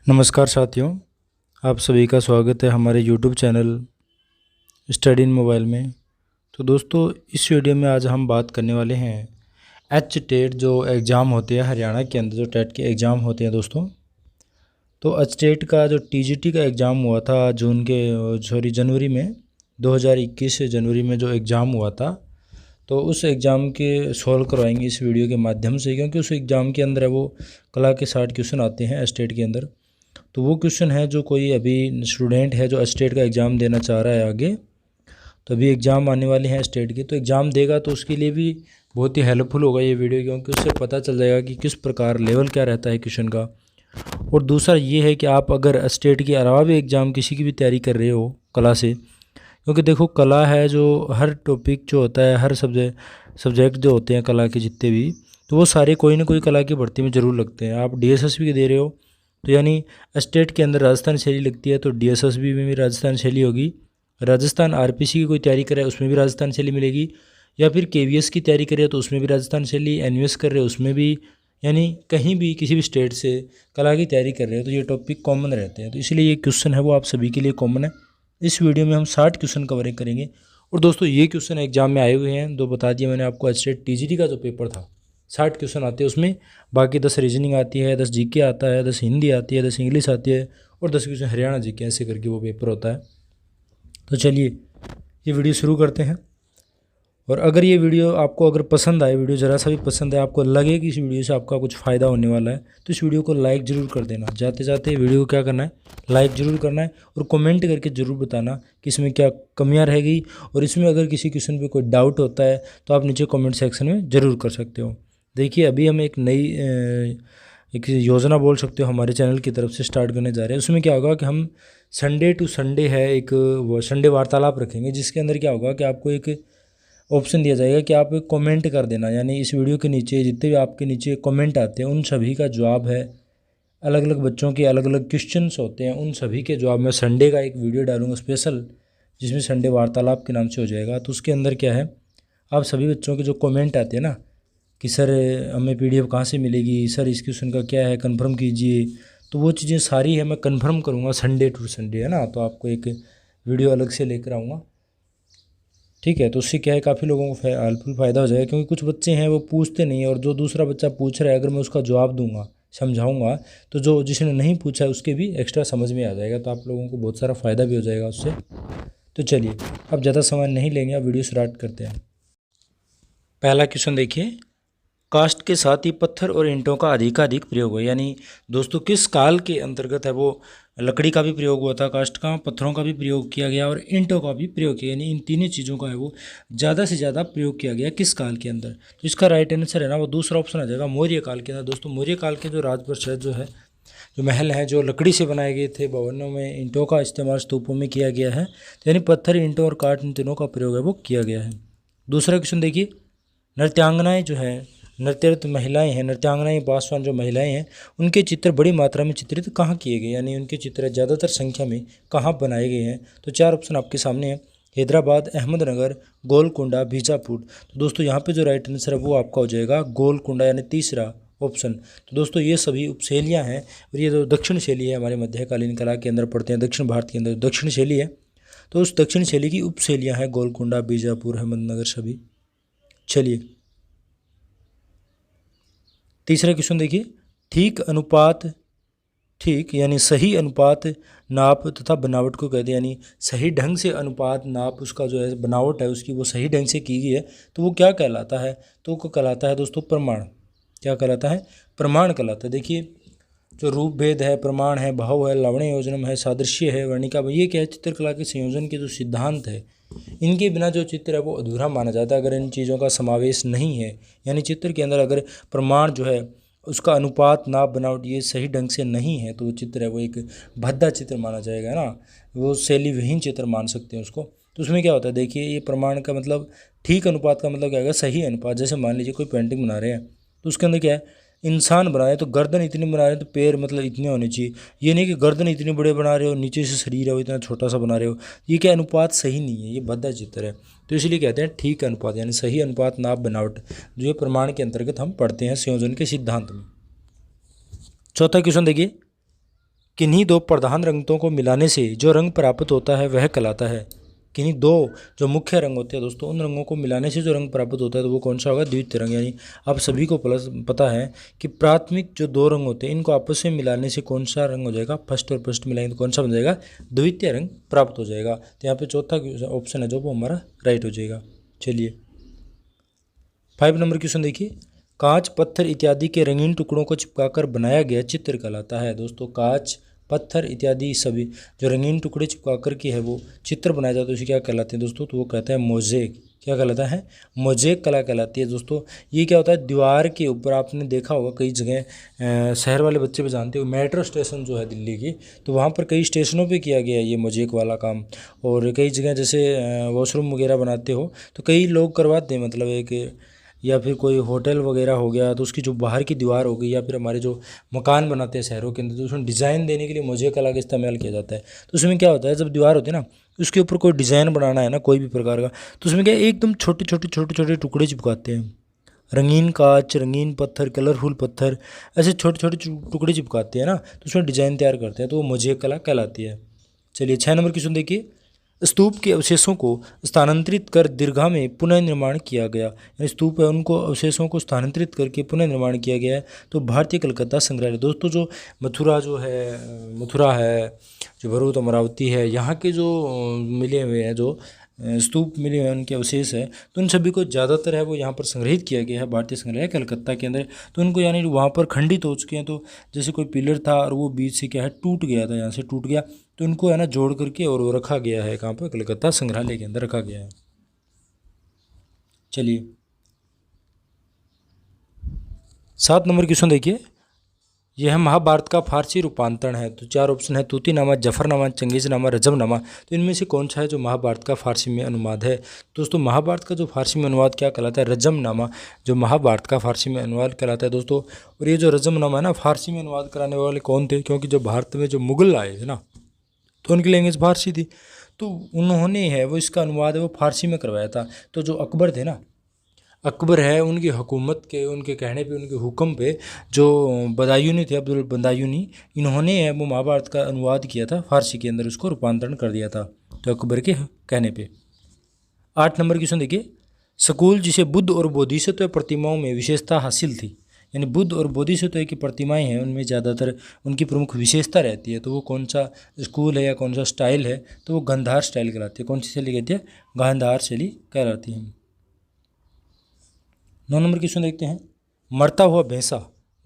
नमस्कार साथियों, आप सभी का स्वागत है हमारे YouTube channel study in mobile में। तो दोस्तों, इस वीडियो में आज हम बात करने वाले हैं एच टेट जो एग्ज़ाम होते हैं हरियाणा के अंदर, जो टेट के एग्ज़ाम होते हैं दोस्तों। तो एच टेट का जो टीजीटी का एग्ज़ाम हुआ था जनवरी में 2021 जनवरी में जो एग्ज़ाम हुआ था, तो उस एग्ज़ाम के सॉल्व करवाएंगे इस वीडियो के माध्यम से, क्योंकि उस एग्ज़ाम के अंदर है वो कला के 60 क्वेश्चन आते हैं एच टेट के अंदर। तो वो क्वेश्चन है जो कोई अभी स्टूडेंट है जो स्टेट का एग्ज़ाम देना चाह रहा है आगे, तो अभी एग्ज़ाम आने वाले हैं स्टेट के, तो एग्ज़ाम देगा तो उसके लिए भी बहुत ही हेल्पफुल होगा ये वीडियो, क्योंकि उससे पता चल जाएगा कि किस प्रकार लेवल क्या रहता है क्वेश्चन का। और दूसरा ये है कि आप अगर स्टेट के अलावा भी एग्ज़ाम किसी की भी तैयारी कर रहे हो कला से, क्योंकि देखो कला है जो हर टॉपिक जो होता है, हर सब्जेक्ट जो होते हैं कला के जितने भी, तो वो सारे कोई ना कोई कला की भर्ती में ज़रूर लगते हैं। आप डीएसएसबी के दे रहे हो तो यानी स्टेट के अंदर राजस्थान शैली लगती है, तो डीएसएसबी में भी राजस्थान शैली होगी। राजस्थान आरपीसी की कोई तैयारी करे उसमें भी राजस्थान शैली मिलेगी, या फिर केवीएस की तैयारी करे तो उसमें भी राजस्थान शैली, एनवीएस कर रहे हो उसमें भी, यानी कहीं भी किसी भी स्टेट से कला की तैयारी कर रहे हो तो ये टॉपिक कॉमन रहते हैं। तो इसलिए ये क्वेश्चन है वो आप सभी के लिए कॉमन है। इस वीडियो में हम 60 क्वेश्चन कवर करेंगे। और दोस्तों, ये क्वेश्चन एग्जाम में आए हुए हैं, दो बता दिया मैंने आपको। स्टेट टीजीटी का जो पेपर था 60 क्वेश्चन आते हैं उसमें, बाकी 10 रीजनिंग आती है, 10 जीके आता है, 10 हिंदी आती है, 10 इंग्लिश आती है, और 10 क्वेश्चन हरियाणा जीके, ऐसे करके वो पेपर होता है। तो चलिए ये वीडियो शुरू करते हैं। और अगर ये वीडियो आपको अगर पसंद आए, वीडियो ज़रा सा भी पसंद है, आपको लगे कि इस वीडियो से आपका कुछ फ़ायदा होने वाला है, तो इस वीडियो को लाइक ज़रूर कर देना। जाते जाते वीडियो को क्या करना है, लाइक ज़रूर करना है, और कमेंट करके ज़रूर बताना कि इसमें क्या कमियां रह गई। और इसमें अगर किसी क्वेश्चन पे कोई डाउट होता है तो आप नीचे कमेंट सेक्शन में ज़रूर कर सकते हो। देखिए, अभी हम एक नई एक योजना बोल सकते हो हमारे चैनल की तरफ से स्टार्ट करने जा रहे हैं। उसमें क्या होगा कि हम संडे टू संडे है एक संडे वार्तालाप रखेंगे, जिसके अंदर क्या होगा कि आपको एक ऑप्शन दिया जाएगा कि आप कमेंट कर देना, यानी इस वीडियो के नीचे जितने भी आपके नीचे कमेंट आते हैं उन सभी का जवाब है। अलग अलग बच्चों के अलग अलग क्वेश्चंस होते हैं, उन सभी के जवाब मैं संडे का एक वीडियो डालूंगा स्पेशल, जिसमें संडे वार्तालाप के नाम से हो जाएगा। तो उसके अंदर क्या है, आप सभी बच्चों के जो कमेंट आते हैं ना कि सर हमें पीडीएफ कहाँ से मिलेगी, सर इस क्वेश्चन का क्या है, कन्फर्म कीजिए, तो वो चीज़ें सारी है मैं कन्फर्म करूँगा संडे टू संडे, है ना। तो आपको एक वीडियो अलग से लेकर आऊँगा, ठीक है। तो उससे क्या है, काफ़ी लोगों को हेल्पफुल फ़ायदा हो जाएगा, क्योंकि कुछ बच्चे हैं वो पूछते नहीं है, और जो दूसरा बच्चा पूछ रहा है अगर मैं उसका जवाब दूंगा, समझाऊंगा, तो जो जिसने नहीं पूछा है उसके भी एक्स्ट्रा समझ में आ जाएगा, तो आप लोगों को बहुत सारा फ़ायदा भी हो जाएगा उससे। तो चलिए अब ज़्यादा समय नहीं लेंगे, अब वीडियो स्टार्ट करते हैं। पहला क्वेश्चन देखिए, कास्ट के साथ ही पत्थर और ईंटों का अधिकाधिक प्रयोग हो, यानी दोस्तों किस काल के अंतर्गत है वो लकड़ी का भी प्रयोग हुआ था, कास्ट का, पत्थरों का भी प्रयोग किया गया और ईंटों का भी प्रयोग किया, यानी इन तीनों चीज़ों का है वो ज़्यादा से ज़्यादा प्रयोग किया गया किस काल के अंदर। तो इसका राइट आंसर है ना वो दूसरा ऑप्शन आ जाएगा, मौर्य काल के अंदर। दोस्तों, मौर्य काल के जो राजपरिषद जो है, जो महल हैं जो लकड़ी से बनाए गए थे, भवनों में ईंटों का इस्तेमाल स्तूपों में किया गया है, यानी पत्थर, ईंटों और काठ, इन तीनों का प्रयोग है वो किया गया है। दूसरा क्वेश्चन देखिए, नृत्यांगनाएं जो हैं, नृत्यरत महिलाएं हैं, नृत्यांगनाएं पासवान जो महिलाएं हैं, उनके चित्र बड़ी मात्रा में चित्रित कहाँ किए गए, यानी उनके चित्र ज़्यादातर संख्या में कहाँ बनाए गए हैं। तो चार ऑप्शन आपके सामने हैं, हैदराबाद, अहमदनगर, गोलकुंडा, बीजापुर। तो दोस्तों यहाँ पे जो राइट आंसर है वो आपका हो जाएगा गोलकुंडा, यानी तीसरा ऑप्शन। तो दोस्तों ये सभी उपशैलियाँ हैं, और ये जो दक्षिण शैली है हमारे मध्यकालीन कला के अंदर पढ़ते हैं, दक्षिण भारत के अंदर दक्षिण शैली है, तो उस दक्षिण शैली की उपशैलियाँ हैं गोलकुंडा, बीजापुर, अहमदनगर सभी। चलिए तीसरा क्वेश्चन देखिए, ठीक अनुपात, ठीक यानी सही अनुपात नाप तथा बनावट को कहते हैं, यानी सही ढंग से अनुपात नाप उसका जो है बनावट है उसकी वो सही ढंग से की गई है, तो वो क्या कहलाता है, तो वो कहलाता है दोस्तों प्रमाण। क्या कहलाता है, प्रमाण कहलाता है। देखिए, जो रूप भेद है, प्रमाण है, भाव है, लावण्य योजनम है, सादृश्य है, वर्णिका, ये क्या है, चित्रकला के संयोजन के जो सिद्धांत है, इनके बिना जो चित्र है वो अधूरा माना जाता है अगर इन चीज़ों का समावेश नहीं है। यानी चित्र के अंदर अगर प्रमाण जो है उसका अनुपात, नाप, बनावट ये सही ढंग से नहीं है, तो वो चित्र है वो एक भद्दा चित्र माना जाएगा, है ना, वो शैली विहीन चित्र मान सकते हैं उसको। तो उसमें क्या होता है, देखिए ये प्रमाण का मतलब, ठीक अनुपात का मतलब क्या होगा, सही अनुपात। जैसे मान लीजिए कोई पेंटिंग बना रहे हैं, तो उसके अंदर क्या है, इंसान बना रहे हैं तो गर्दन इतनी बना रहे हैं तो पैर मतलब इतने होने चाहिए, ये नहीं कि गर्दन इतनी बड़े बना रहे हो, नीचे से शरीर है वो इतना छोटा सा बना रहे हो, ये क्या अनुपात सही नहीं है, ये भद्दा चित्र है। तो इसलिए कहते हैं ठीक अनुपात, यानी सही अनुपात, नाप, बनावट, जो ये प्रमाण के अंतर्गत हम पढ़ते हैं संयोजन के सिद्धांत में। चौथा क्वेश्चन देखिए, किन्हीं दो प्रधान रंगों को मिलाने से जो रंग प्राप्त होता है वह कहलाता है। किन्हीं दो जो मुख्य रंग होते हैं दोस्तों, उन रंगों को मिलाने से जो रंग प्राप्त होता है तो वो कौन सा होगा? द्वितीय रंग। यानी आप सभी को प्लस पता है कि प्राथमिक जो दो रंग होते हैं इनको आपस में मिलाने से कौन सा रंग हो जाएगा? फर्स्ट और फर्स्ट मिलाएंगे तो कौन सा बन जाएगा? द्वितीय रंग प्राप्त हो जाएगा। तो यहाँ पे चौथा ऑप्शन है जो वो हमारा राइट हो जाएगा। चलिए 5 नंबर क्वेश्चन देखिए, कांच, पत्थर इत्यादि के रंगीन टुकड़ों को चिपकाकर बनाया गया चित्र कहलाता है। दोस्तों कांच, पत्थर इत्यादि सभी जो रंगीन टुकड़े चिपका कर के है वो चित्र बनाया जाता है, उसे क्या कहलाते हैं दोस्तों? तो वो कहता है मोज़ेक। क्या कहलाता है? मोज़ेक कला कहलाती है दोस्तों। ये क्या होता है? दीवार के ऊपर आपने देखा होगा कई जगह, शहर वाले बच्चे भी जानते हो, मेट्रो स्टेशन जो है दिल्ली की, तो वहाँ पर कई स्टेशनों पे किया गया है ये मोज़ेक वाला काम। और कई जगह जैसे वॉशरूम वगैरह बनाते हो तो कई लोग करवाते हैं, मतलब एक या फिर कोई होटल वगैरह हो गया तो उसकी जो बाहर की दीवार हो गई, या फिर हमारे जो मकान बनाते हैं शहरों के अंदर तो उसमें डिज़ाइन देने के लिए मोज़ेक कला का इस्तेमाल किया जाता है। तो उसमें क्या होता है, जब दीवार होती है ना उसके ऊपर कोई डिज़ाइन बनाना है ना कोई भी प्रकार का, तो उसमें क्या एकदम छोटे छोटे छोटे छोटे टुकड़े चिपकाते हैं। रंगीन कांच, रंगीन पत्थर, कलरफुल पत्थर, ऐसे छोटे छोटे टुकड़े चिपकाते हैं ना, तो उसमें डिज़ाइन तैयार करते हैं, तो वो मोज़ेक कला कहलाती है। चलिए 6 नंबर क्वेश्चन देखिए, स्तूप के अवशेषों को स्थानांतरित कर दीर्घा में पुनः निर्माण किया गया। यानी स्तूप है उनको अवशेषों को स्थानांतरित करके पुनः निर्माण किया गया है। तो भारतीय कलकत्ता संग्रहालय। दोस्तों जो मथुरा जो है, मथुरा है, जो भरूच अमरावती है, यहाँ के जो मिले हुए हैं जो स्तूप मिले हुए हैं उनके अवशेष है, तो उन सभी को ज़्यादातर है वो यहाँ पर संग्रहित किया गया है भारतीय संग्रहालय कलकत्ता के अंदर। तो उनको यानी वहाँ पर खंडित हो चुके हैं, तो जैसे कोई पिलर था और वो बीच से क्या है टूट गया था, यहाँ से टूट गया, तो उनको है ना जोड़ करके और वो रखा गया है कहाँ पर? कलकत्ता संग्रहालय के अंदर रखा गया है। चलिए 7 नंबर क्वेश्चन देखिए, यह महाभारत का फारसी रूपांतरण है। तो 4 ऑप्शन है, तूतीनामा, जफरनामा, चंगेज़नामा, रजबनामा। तो इनमें से कौन सा है जो महाभारत का फारसी में अनुवाद है? दोस्तों महाभारत का जो फारसी में अनुवाद क्या कहलाता है? रजमनामा जो महाभारत का फारसी में अनुवाद कहलाता है दोस्तों। और ये जो रजमनामा है ना, फारसी में अनुवाद कराने वाले कौन थे? क्योंकि जो भारत में जो मुगल आए थे ना तो उनकी लैंग्वेज फारसी थी, तो उन्होंने है वो इसका अनुवाद है वो फारसी में करवाया था। तो जो अकबर थे ना, अकबर है उनकी हुकूमत के, उनके कहने पे, उनके हुक्म पे जो बदायूनी थे, अब्दुल बदायूनी, इन्होंने है वो महाभारत का अनुवाद किया था फारसी के अंदर, उसको रूपांतरण कर दिया था तो अकबर के कहने पे। 8 नंबर क्वेश्चन देखिए, सकूल जिसे बुद्ध और बोधिसत्व प्रतिमाओं में विशेषता हासिल थी, यानी बुद्ध और बोधिसत्व की प्रतिमाएं हैं उनमें ज़्यादातर उनकी प्रमुख विशेषता रहती है, तो वो कौन सा स्कूल है या कौन सा स्टाइल है? तो वो गांधार स्टाइल कहलाती है। कौन सी शैली कहती है? गांधार शैली कहलाती है। 9 नंबर क्वेश्चन देखते हैं, मरता हुआ भैंसा।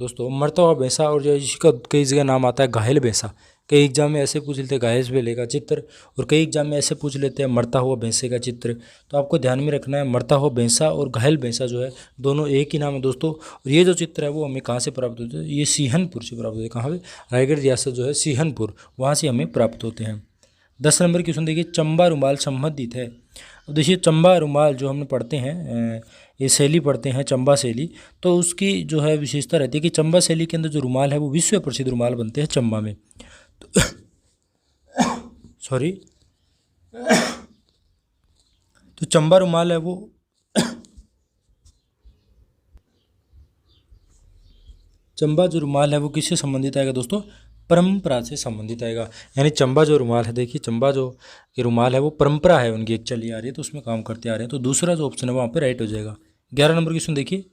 दोस्तों मरता हुआ भैंसा, और जो इसका कई जगह नाम आता है घायल भैंसा। कई एग्जाम में ऐसे पूछ लेते हैं घायल भैंसे का चित्र, और कई एग्जाम में ऐसे पूछ लेते हैं मरता हुआ भैंसे का चित्र। तो आपको ध्यान में रखना है, मरता हुआ भैंसा और घायल भैंसा जो है दोनों एक ही नाम है दोस्तों। और ये जो चित्र है वो हमें कहाँ से प्राप्त होते हैं? ये सीहनपुर से प्राप्त होते हैं। कहाँ पे? रायगढ़ रियासत जो है सीहनपुर, वहाँ से हमें प्राप्त होते हैं। 10 नंबर क्वेश्चन देखिए, चंबा रुमाल संबंधित है। अब देखिए चंबा रुमाल जो हमने पढ़ते हैं, ये शैली पढ़ते हैं चंबा शैली, तो उसकी जो है विशेषता रहती है कि चंबा शैली के अंदर जो रुमाल है वो विश्व प्रसिद्ध रुमाल बनते हैं चंबा में। तो सॉरी, तो चंबा रुमाल है वो चंबा जो रुमाल है वो किससे संबंधित आएगा दोस्तों? परंपरा से संबंधित आएगा। यानी चंबा जो रुमाल है, देखिए चंबा जो ये रुमाल है वो परंपरा है उनकी, एक चली आ रही है तो उसमें काम करते आ रहे हैं, तो दूसरा जो ऑप्शन है वहाँ पे राइट हो जाएगा। 11 नंबर क्वेश्चन देखिए,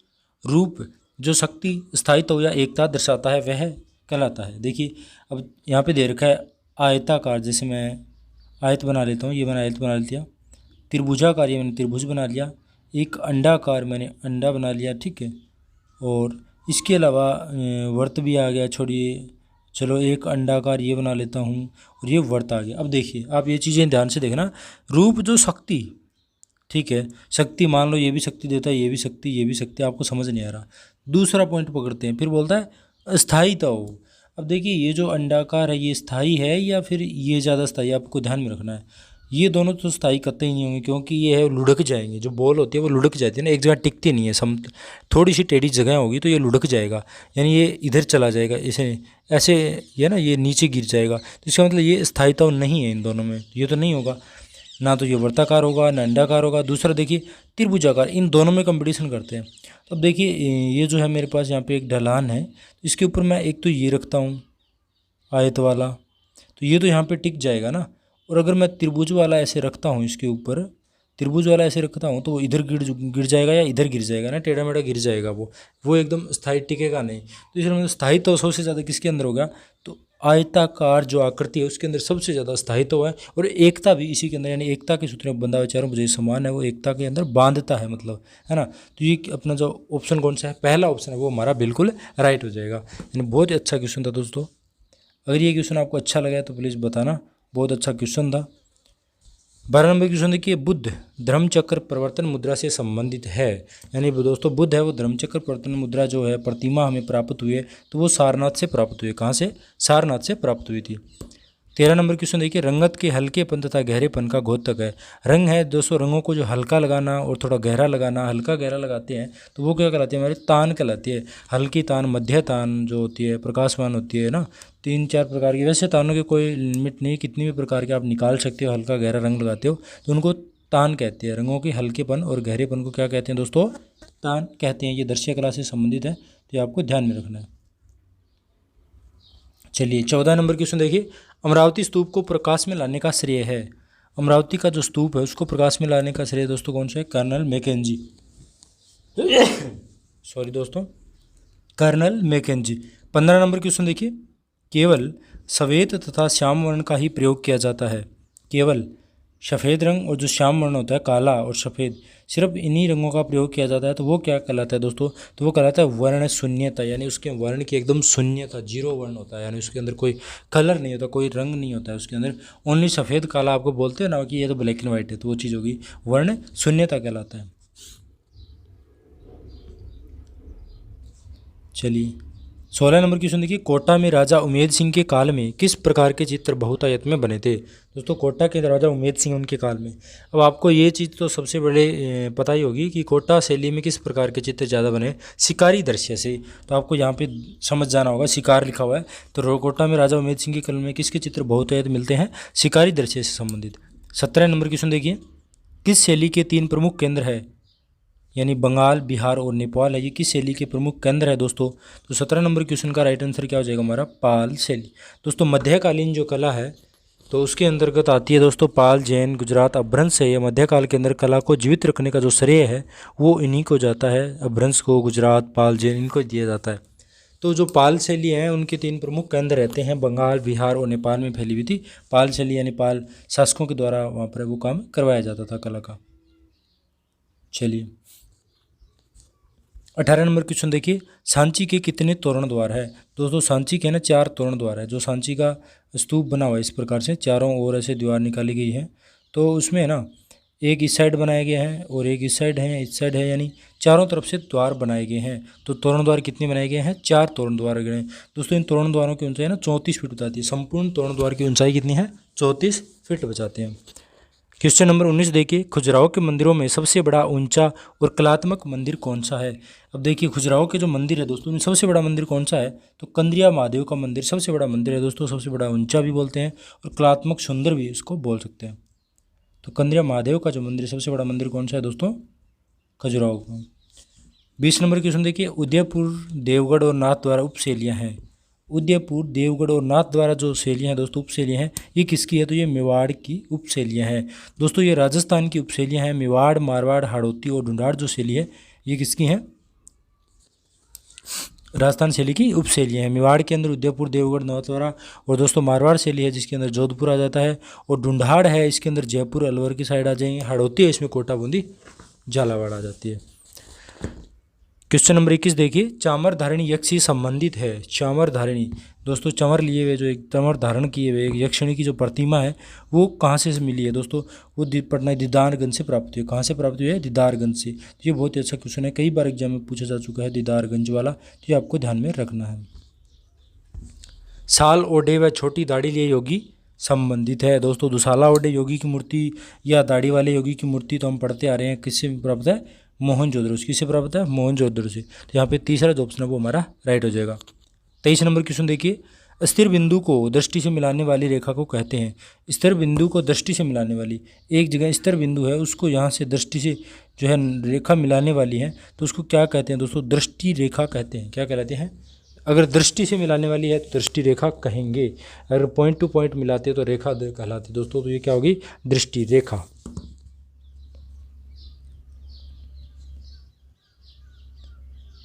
रूप जो शक्ति, स्थायित्व या एकता दर्शाता है वह कहलाता है। देखिए अब यहाँ पे दे रखा है आयताकार, जैसे मैं आयत बना लेता हूँ, ये मैंने आयत बना लिया। त्रिभुजाकार, ये मैंने त्रिभुज बना लिया। एक अंडाकार, मैंने अंडा बना लिया, ठीक है। और इसके अलावा वर्त भी आ गया, छोड़िए, चलो एक अंडाकार ये बना लेता हूँ और ये वर्त आ गया। अब देखिए आप ये चीज़ें ध्यान से देखना, रूप जो शक्ति, ठीक है, शक्ति मान लो ये भी शक्ति देता है, ये भी शक्ति, ये भी शक्ति, आपको समझ नहीं आ रहा। दूसरा पॉइंट पकड़ते हैं, फिर बोलता है स्थायित्व। अब देखिए ये जो अंडाकार है ये स्थायी है या फिर ये ज़्यादा स्थायी, आपको ध्यान में रखना है। ये दोनों तो स्थायी कतई नहीं होंगे, क्योंकि ये है लुढ़क जाएंगे, जो बॉल होती है वो लुढ़क जाती है ना, एक जगह टिकती नहीं है, थोड़ी सी टेढ़ी जगह होगी तो ये लुढ़क जाएगा, यानी ये इधर चला जाएगा, ऐसे ऐसे, ये ना ये नीचे गिर जाएगा। तो इसका मतलब ये स्थायित्व नहीं है इन दोनों में, ये तो नहीं होगा, ना तो ये वर्ताकार होगा ना अंडाकार होगा। दूसरा देखिए त्रिभुजाकार, इन दोनों में कंपटीशन करते हैं। तो अब देखिए ये जो है मेरे पास यहाँ पे एक ढलान है, इसके ऊपर मैं एक तो ये रखता हूँ, आयत वाला, तो ये तो यहाँ पे टिक जाएगा ना। और अगर मैं त्रिभुज वाला ऐसे रखता हूँ, इसके ऊपर त्रिभुज वाला ऐसे रखता हूँ तो वो इधर गिर जाएगा या इधर गिर जाएगा ना, टेढ़ा मेढ़ा गिर जाएगा वो एकदम स्थायी टिकेगा नहीं। तो इसलिए स्थायी तो सबसे ज़्यादा किसके अंदर होगा, तो आयताकार जो आकृति है उसके अंदर सबसे ज़्यादा स्थायित्व है। और एकता भी इसी के अंदर, यानी एकता के सूत्र में बंधा हुआ चारों भुजाएं समान है, वो एकता के अंदर बांधता है मतलब, है ना। तो ये अपना जो ऑप्शन कौन सा है, पहला ऑप्शन है, वो हमारा बिल्कुल राइट हो जाएगा। यानी बहुत ही अच्छा क्वेश्चन था दोस्तों। अगर ये क्वेश्चन आपको अच्छा लगा तो प्लीज़ बताना, बहुत अच्छा क्वेश्चन था। 12 नंबर क्वेश्चन देखिए, बुद्ध धर्मचक्र प्रवर्तन मुद्रा से संबंधित है। यानी दोस्तों बुद्ध है वो धर्मचक्र प्रवर्तन मुद्रा जो है प्रतिमा हमें प्राप्त हुई है, तो वो सारनाथ से प्राप्त हुई है। कहाँ से, सारनाथ से प्राप्त हुई थी। 13 नंबर क्वेश्चन देखिए, रंगत के हल्केपन तथा गहरेपन का द्योतक है। रंग है दोस्तों, रंगों को जो हल्का लगाना और थोड़ा गहरा लगाना, हल्का गहरा लगाते हैं तो वो क्या कहलाती है, हमारी तान कहलाती है। हल्की तान, मध्य तान जो होती है, प्रकाशमान होती है ना, 3-4 प्रकार की। वैसे तानों के कोई लिमिट नहीं, कितनी भी प्रकार के आप निकाल सकते हो, हल्का गहरा रंग लगाते हो तो उनको तान कहते हैं। रंगों के हल्केपन और गहरेपन को क्या कहते हैं दोस्तों, तान कहते हैं। ये दृश्य कला से संबंधित है, तो ये आपको ध्यान में रखना है। चलिए 14 नंबर क्वेश्चन देखिए, अमरावती स्तूप को प्रकाश में लाने का श्रेय है। अमरावती का जो स्तूप है उसको प्रकाश में लाने का श्रेय दोस्तों कौन सा है, कर्नल मैकेंजी। सॉरी दोस्तों, कर्नल मैकेंजी। 15 नंबर क्वेश्चन देखिए, केवल सफ़ेद तथा श्याम वर्ण का ही प्रयोग किया जाता है। केवल सफ़ेद रंग और जो श्याम वर्ण होता है, काला और सफ़ेद, सिर्फ इन्हीं रंगों का प्रयोग किया जाता है, तो वो क्या कहलाता है दोस्तों, तो वो कहलाता है वर्ण शून्यता। यानी उसके वर्ण की एकदम शून्यता, जीरो वर्ण होता है, यानी उसके अंदर कोई कलर नहीं होता, कोई रंग नहीं होता है उसके अंदर, ओनली सफ़ेद काला आपको बोलते हैं ना कि ये तो ब्लैक एंड वाइट है, तो वो चीज़ होगी वर्ण शून्यता कहलाता है। चलिए 16 नंबर क्वेश्चन देखिए, कोटा में राजा उमेद सिंह के काल में किस प्रकार के चित्र बहुतायत में बने थे। दोस्तों कोटा के राजा उमेद सिंह उनके काल में, अब आपको ये चीज़ तो सबसे बड़े पता ही होगी कि कोटा शैली में किस प्रकार के चित्र ज़्यादा बने, शिकारी दृश्य से। तो आपको यहाँ पे समझ जाना होगा, शिकार लिखा हुआ है, तो कोटा में राजा उमेद सिंह के काल में किसके चित्र बहुतायत मिलते हैं, शिकारी दृश्य से संबंधित। 17 नंबर क्वेश्चन देखिए, किस शैली के 3 प्रमुख केंद्र है, यानी बंगाल, बिहार और नेपाल है, ये किस शैली के प्रमुख केंद्र है दोस्तों। तो 17 नंबर क्वेश्चन का राइट आंसर क्या हो जाएगा हमारा, पाल शैली। दोस्तों मध्यकालीन जो कला है तो उसके अंतर्गत आती है दोस्तों पाल, जैन, गुजरात, अपभ्रंश है। ये मध्यकाल के अंदर कला को जीवित रखने का जो श्रेय है वो इन्हीं को जाता है, अपभ्रंश को, गुजरात, पाल, जैन, इनको दिया जाता है। तो जो पाल शैली है उनके 3 प्रमुख केंद्र रहते हैं, बंगाल, बिहार और नेपाल में फैली हुई थी पाल शैली, यानी पाल शासकों के द्वारा वहाँ पर वो काम करवाया जाता था कला का। चलिए 18 नंबर क्वेश्चन देखिए, सांची के कितने तोरण द्वार है। दोस्तों सांची के ना 4 तोरण द्वार है। जो सांची का स्तूप बना हुआ है इस प्रकार से, चारों ओर ऐसे दीवार निकाली गई है, तो उसमें ना एक इस साइड बनाया गया है और एक इस साइड है, इस साइड है, यानी चारों तरफ से द्वार बनाए गए हैं। तो तोरण द्वार कितने बनाए गए हैं, 4 तोरण द्वार गए हैं। दोस्तों इन तोरण द्वारों की ऊंचाई ना 34 फीट बताती है। संपूर्ण तोरण द्वार की ऊंचाई कितनी है, 34 फीट बचाते हैं। क्वेश्चन नंबर 19 देखिए, खजुराहो के मंदिरों में सबसे बड़ा, ऊंचा और कलात्मक मंदिर कौन सा है। अब देखिए खजुराहो के जो मंदिर है दोस्तों, उनमें सबसे बड़ा मंदिर कौन सा है, तो कंदिया महादेव का मंदिर सबसे बड़ा मंदिर है दोस्तों। सबसे बड़ा, ऊंचा भी बोलते हैं और कलात्मक सुंदर भी इसको बोल सकते हैं। तो कंदिया महादेव का जो मंदिर सबसे बड़ा मंदिर कौन सा है दोस्तों, खजुराहो का। 20 नंबर क्वेश्चन देखिए, उदयपुर, देवगढ़ और नाथ द्वारा उपशैलियाँ हैं। उदयपुर, देवगढ़ और नाथ द्वारा जो शैलियाँ हैं दोस्तों, उपशैलियाँ हैं, ये किसकी है, तो ये मेवाड़ की उपशैलियाँ हैं दोस्तों। ये राजस्थान की उपशैलियाँ हैं। मेवाड़, मारवाड़, हाड़ौती और ढूंढाड़ जो शैली है ये किसकी हैं, राजस्थान शैली की उपशैलियाँ हैं। मेवाड़ के अंदर उदयपुर, देवगढ़, नाथ द्वारा, और दोस्तों मारवाड़ शैली है जिसके अंदर जोधपुर आ जाता है, और ढूंढाड़ है इसके अंदर जयपुर, अलवर की साइड आ जाएंगे। हाड़ौती है इसमें कोटा, बूंदी, झालावाड़ आ जाती है। क्वेश्चन नंबर 21 देखिए, चामर धारिणी यक्ष से संबंधित है। चामर धारिणी दोस्तों, चमर लिए हुए जो एक चमर धारण किए हुए एक यक्षिणी की जो प्रतिमा है वो कहाँ से मिली है दोस्तों, वो पटना दीदारगंज से प्राप्त हुई है। कहाँ से प्राप्त हुई है, दीदारगंज से। तो ये बहुत ही अच्छा क्वेश्चन है, कई बार एग्जाम में पूछा जा चुका है दीदारगंज वाला, तो ये आपको ध्यान में रखना है। साल ओढ़े व छोटी दाढ़ी लिए योगी संबंधित है दोस्तों। दुसाला ओढ़े योगी की मूर्ति या दाढ़ी वाले योगी की मूर्ति तो हम पढ़ते आ रहे हैं, किससे प्राप्त है, मोहनजोदड़ो। किससे प्राप्त है, मोहनजोदड़ो से। तो यहाँ पे तीसरा जो ऑप्शन है वो हमारा राइट हो जाएगा। 23 नंबर क्वेश्चन देखिए, स्थिर बिंदु को दृष्टि से मिलाने वाली रेखा को कहते हैं। स्थिर बिंदु को दृष्टि से मिलाने वाली, एक जगह स्थिर बिंदु है उसको यहाँ से दृष्टि से जो है रेखा मिलाने वाली है, तो उसको क्या कहते हैं दोस्तों, दृष्टि रेखा कहते हैं। क्या कहलाते हैं, अगर दृष्टि से मिलाने वाली है तो दृष्टि रेखा कहेंगे, अगर पॉइंट टू पॉइंट मिलाते हैं तो रेखा कहलाती है दोस्तों। तो ये क्या होगी, दृष्टि रेखा।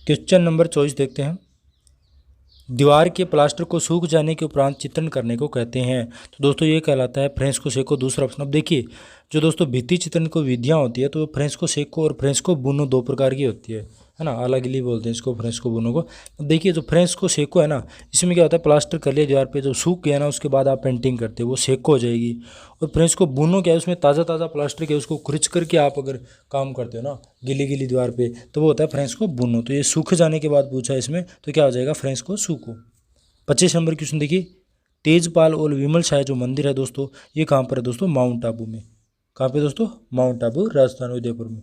क्वेश्चन नंबर 24 देखते हैं। दीवार के प्लास्टर को सूख जाने के उपरांत चित्रण करने को कहते हैं। तो दोस्तों ये कहलाता है फ्रेस्को सेको, दूसरा ऑप्शन। अब देखिए जो दोस्तों भित्ति चित्रण को विधियाँ होती है तो फ्रेस्को सेको और फ्रेस्को बुनो दो प्रकार की होती है ना, अलग ही बोलते हैं इसको फ्रेस्को बुनो को। अब देखिए जो फ्रेस्को सेको है ना, इसमें क्या होता है, प्लास्टर कर लिया दीवार पे, जो सूख गया ना उसके बाद आप पेंटिंग करते हो वो सेको हो जाएगी। और फ्रेस्को बुनो क्या है, उसमें ताज़ा ताज़ा प्लास्टर के उसको खुरच करके आप अगर काम करते हो ना गीली गीली दीवार पे तो वो होता है फ्रेस्को बुनो। तो ये सूख जाने के बाद पूछा इसमें तो क्या हो जाएगा, फ्रेस्को सूको। 25 नंबर क्वेश्चन देखिए। तेजपाल और विमल शाह जो मंदिर है दोस्तों ये कहाँ पर है दोस्तों, माउंट आबू में। कहाँ पे दोस्तों, माउंट आबू, राजस्थान उदयपुर में।